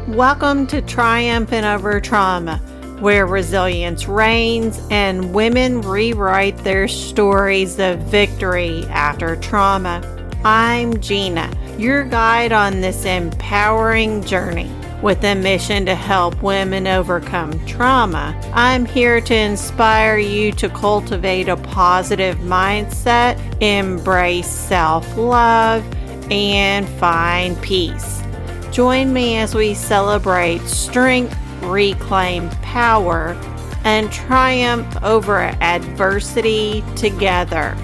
Welcome to Triumphant Over Trauma, where resilience reigns and women rewrite their stories of victory after trauma. I'm Gina, your guide on this empowering journey. With a mission to help women overcome trauma, I'm here to inspire you to cultivate a positive mindset, embrace self-love, and find peace. Join me as we celebrate strength, reclaim power, and triumph over adversity together.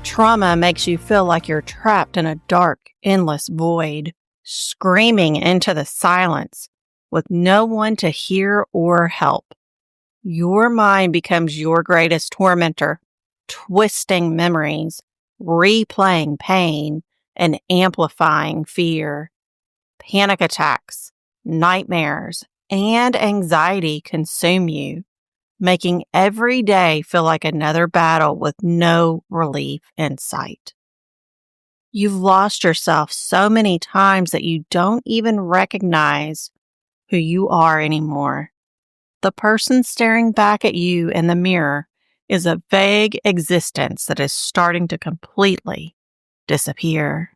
Trauma makes you feel like you're trapped in a dark, endless void, screaming into the silence with no one to hear or help. Your mind becomes your greatest tormentor, twisting memories, replaying pain, and amplifying fear. Panic attacks, nightmares, and anxiety consume you, making every day feel like another battle with no relief in sight. You've lost yourself so many times that you don't even recognize who you are anymore. The person staring back at you in the mirror is a vague existence that is starting to completely disappear.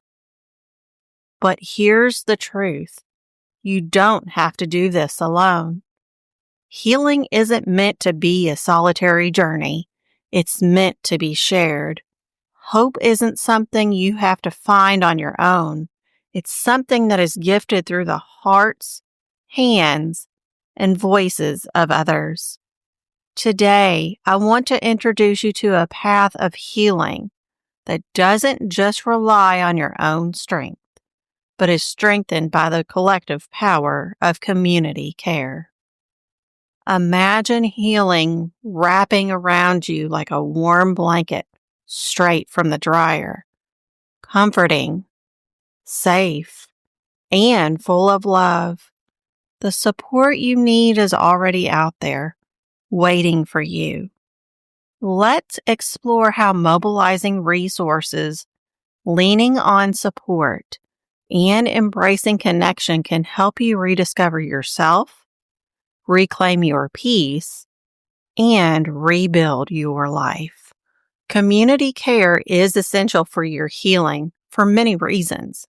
But here's the truth. You don't have to do this alone. Healing isn't meant to be a solitary journey. It's meant to be shared. Hope isn't something you have to find on your own. It's something that is gifted through the hearts, hands, and voices of others. Today, I want to introduce you to a path of healing that doesn't just rely on your own strength, but is strengthened by the collective power of community care. Imagine healing wrapping around you like a warm blanket straight from the dryer, comforting, safe, and full of love. The support you need is already out there, waiting for you. Let's explore how mobilizing resources, leaning on support, and embracing connection can help you rediscover yourself, reclaim your peace, and rebuild your life. Community care is essential for your healing for many reasons.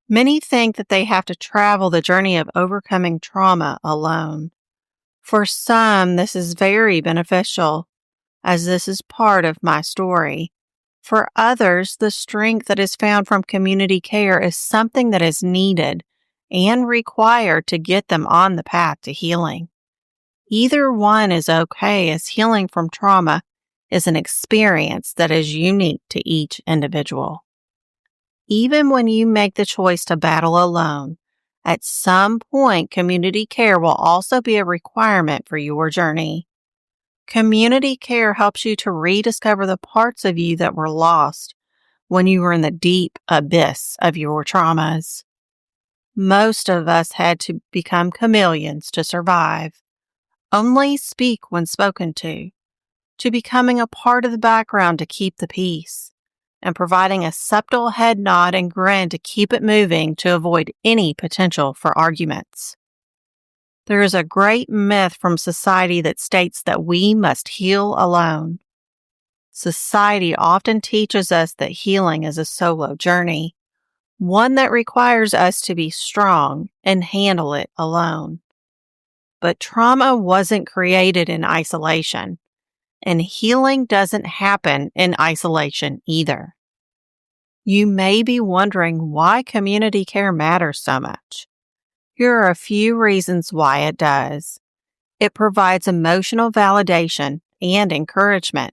Many think that they have to travel the journey of overcoming trauma alone. For some, this is very beneficial, as this is part of my story. For others, the strength that is found from community care is something that is needed and required to get them on the path to healing. Either one is okay, as healing from trauma is an experience that is unique to each individual. Even when you make the choice to battle alone, at some point, community care will also be a requirement for your journey. Community care helps you to rediscover the parts of you that were lost when you were in the deep abyss of your traumas. Most of us had to become chameleons to survive. Only speak when spoken to becoming a part of the background to keep the peace, and providing a subtle head nod and grin to keep it moving to avoid any potential for arguments. There is a great myth from society that states that we must heal alone. Society often teaches us that healing is a solo journey, one that requires us to be strong and handle it alone. But trauma wasn't created in isolation, and healing doesn't happen in isolation either. You may be wondering why community care matters so much. Here are a few reasons why it does. It provides emotional validation and encouragement.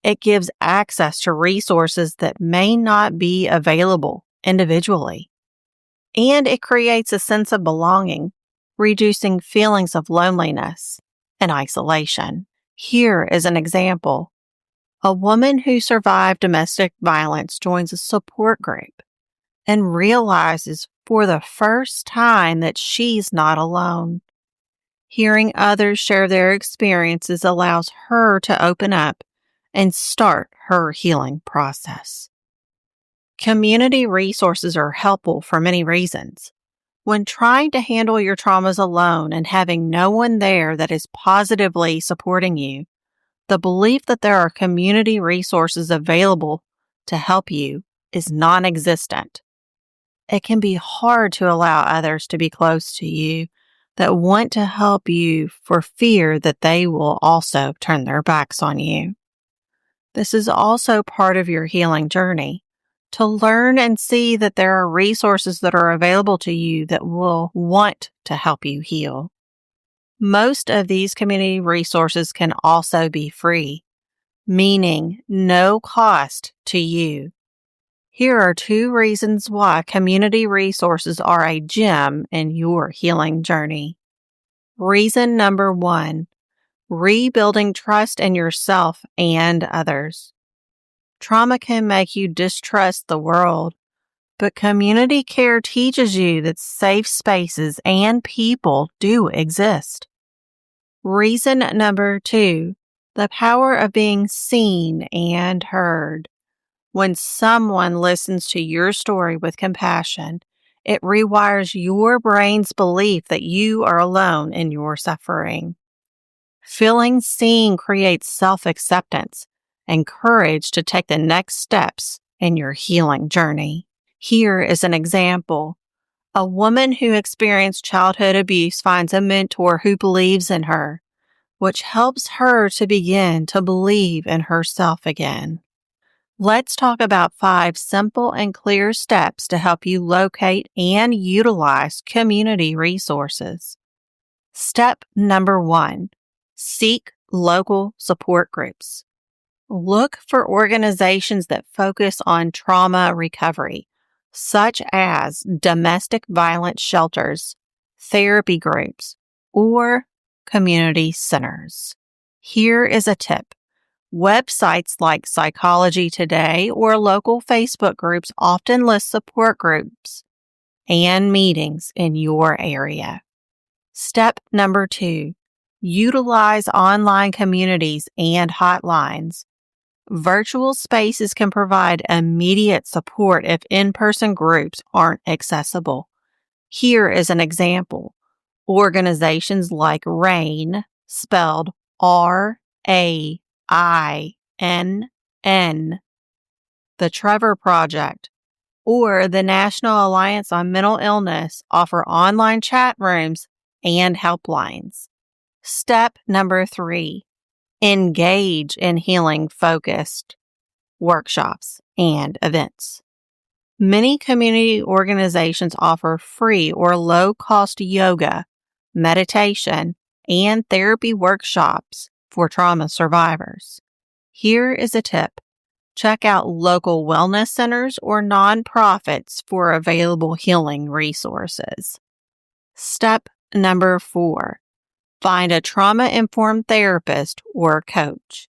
It gives access to resources that may not be available individually. And it creates a sense of belonging, reducing feelings of loneliness and isolation. Here is an example. A woman who survived domestic violence joins a support group and realizes for the first time that she's not alone. Hearing others share their experiences allows her to open up and start her healing process. Community resources are helpful for many reasons. When trying to handle your traumas alone and having no one there that is positively supporting you, the belief that there are community resources available to help you is non-existent. It can be hard to allow others to be close to you that want to help you for fear that they will also turn their backs on you. This is also part of your healing journey, to learn and see that there are resources that are available to you that will want to help you heal. Most of these community resources can also be free, meaning no cost to you. Here are 2 reasons why community resources are a gem in your healing journey. Reason number 1, rebuilding trust in yourself and others. Trauma can make you distrust the world, but community care teaches you that safe spaces and people do exist. Reason number 2, the power of being seen and heard. When someone listens to your story with compassion, it rewires your brain's belief that you are alone in your suffering. Feeling seen creates self-acceptance and courage to take the next steps in your healing journey. Here is an example. A woman who experienced childhood abuse finds a mentor who believes in her, which helps her to begin to believe in herself again. Let's talk about 5 simple and clear steps to help you locate and utilize community resources. Step number 1, seek local support groups. Look for organizations that focus on trauma recovery, such as domestic violence shelters, therapy groups, or community centers. Here is a tip. Websites like Psychology Today or local Facebook groups often list support groups and meetings in your area. Step number 2, utilize online communities and hotlines. Virtual spaces can provide immediate support if in-person groups aren't accessible. Here is an example. Organizations like RAIN, spelled RAINN, the Trevor Project, or the National Alliance on Mental Illness offer online chat rooms and helplines. Step number 3, engage in healing-focused workshops and events. Many community organizations offer free or low-cost yoga, meditation, and therapy workshops for trauma survivors. Here is a tip. Check out local wellness centers or nonprofits for available healing resources. Step number 4, find a trauma-informed therapist or coach.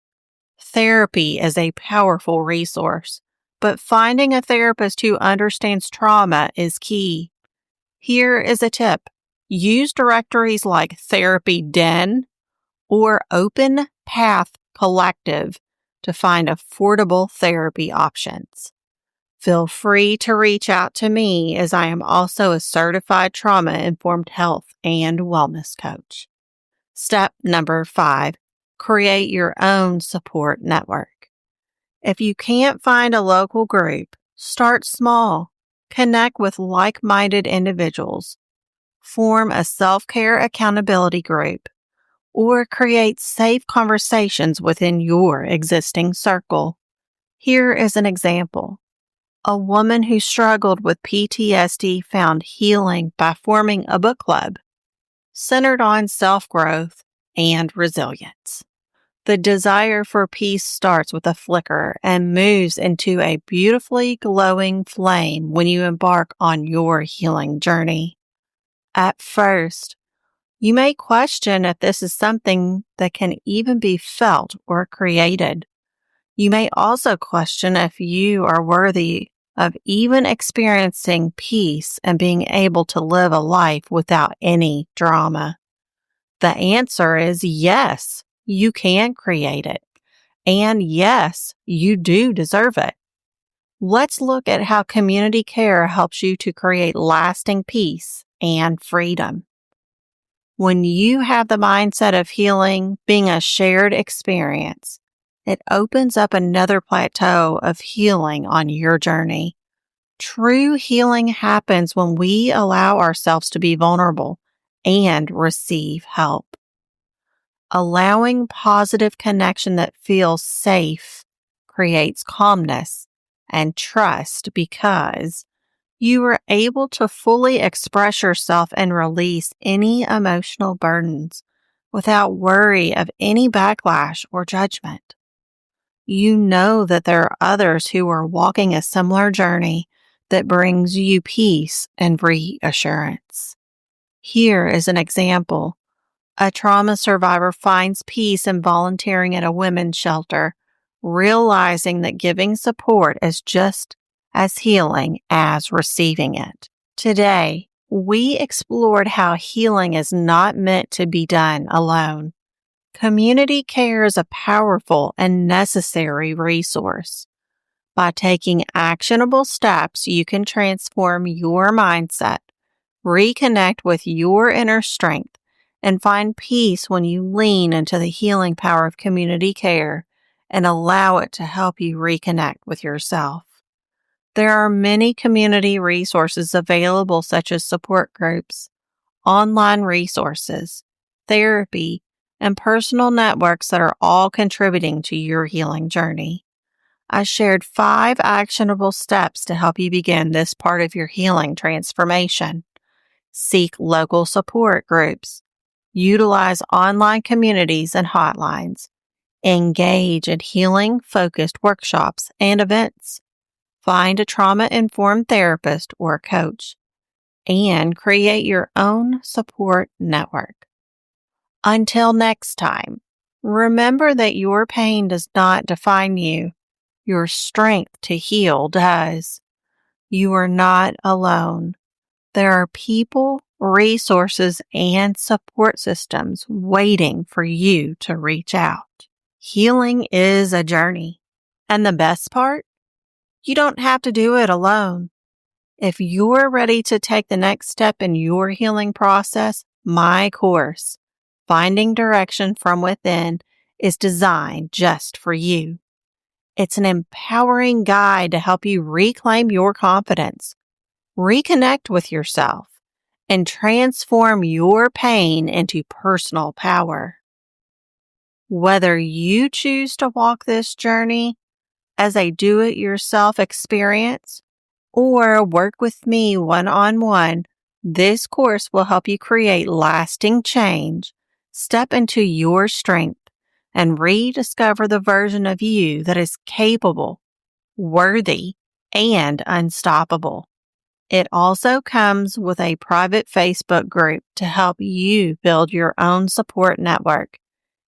Therapy is a powerful resource, but finding a therapist who understands trauma is key. Here is a tip. Use directories like Therapy Den or Open Path Collective to find affordable therapy options. Feel free to reach out to me as I am also a certified trauma-informed health and wellness coach. Step number 5, create your own support network. If you can't find a local group, start small. Connect with like-minded individuals. Form a self-care accountability group, or create safe conversations within your existing circle. Here is an example. A woman who struggled with PTSD found healing by forming a book club centered on self-growth and resilience. The desire for peace starts with a flicker and moves into a beautifully glowing flame when you embark on your healing journey. At first, you may question if this is something that can even be felt or created. You may also question if you are worthy of even experiencing peace and being able to live a life without any drama. The answer is yes, you can create it. And yes, you do deserve it. Let's look at how community care helps you to create lasting peace and freedom. When you have the mindset of healing being a shared experience, it opens up another plateau of healing on your journey. True healing happens when we allow ourselves to be vulnerable and receive help. Allowing positive connection that feels safe creates calmness and trust because you are able to fully express yourself and release any emotional burdens without worry of any backlash or judgment. You know that there are others who are walking a similar journey that brings you peace and reassurance. Here is an example. A trauma survivor finds peace in volunteering at a women's shelter, realizing that giving support is just as healing as receiving it. Today, we explored how healing is not meant to be done alone. Community care is a powerful and necessary resource. By taking actionable steps, you can transform your mindset, reconnect with your inner strength, and find peace when you lean into the healing power of community care and allow it to help you reconnect with yourself. There are many community resources available, such as support groups, online resources, therapy, and personal networks that are all contributing to your healing journey. I shared 5 actionable steps to help you begin this part of your healing transformation. Seek local support groups. Utilize online communities and hotlines. Engage in healing-focused workshops and events. Find a trauma-informed therapist or coach. And create your own support network. Until next time, remember that your pain does not define you. Your strength to heal does. You are not alone. There are people, resources, and support systems waiting for you to reach out. Healing is a journey. And the best part? You don't have to do it alone. If you're ready to take the next step in your healing process, my course, Finding Direction from Within, is designed just for you. It's an empowering guide to help you reclaim your confidence, reconnect with yourself, and transform your pain into personal power. Whether you choose to walk this journey as a do-it-yourself experience or work with me one-on-one, this course will help you create lasting change, step into your strength, and rediscover the version of you that is capable, worthy, and unstoppable. It also comes with a private Facebook group to help you build your own support network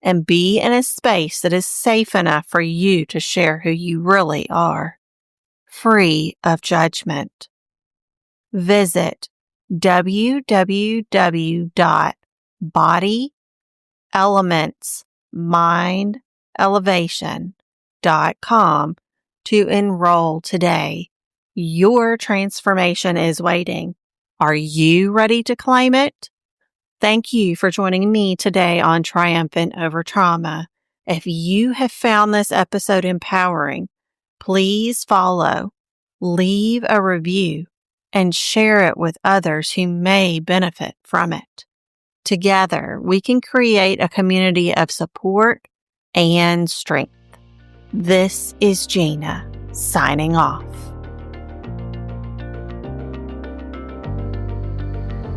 and be in a space that is safe enough for you to share who you really are, free of judgment. Visit www.bodyelements.com to enroll today. Your transformation is waiting. Are you ready to claim it? Thank you for joining me today on Triumphant Over Trauma. If you have found this episode empowering, please follow, leave a review, and share it with others who may benefit from it. Together, we can create a community of support and strength. This is Gina, signing off.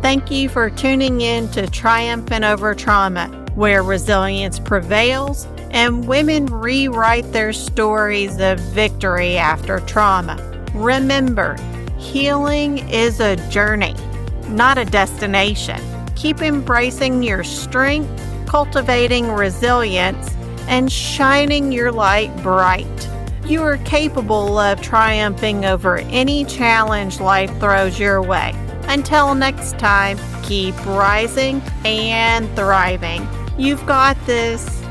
Thank you for tuning in to Triumphant Over Trauma, where resilience prevails and women rewrite their stories of victory after trauma. Remember, healing is a journey, not a destination. Keep embracing your strength, cultivating resilience, and shining your light bright. You are capable of triumphing over any challenge life throws your way. Until next time, keep rising and thriving. You've got this.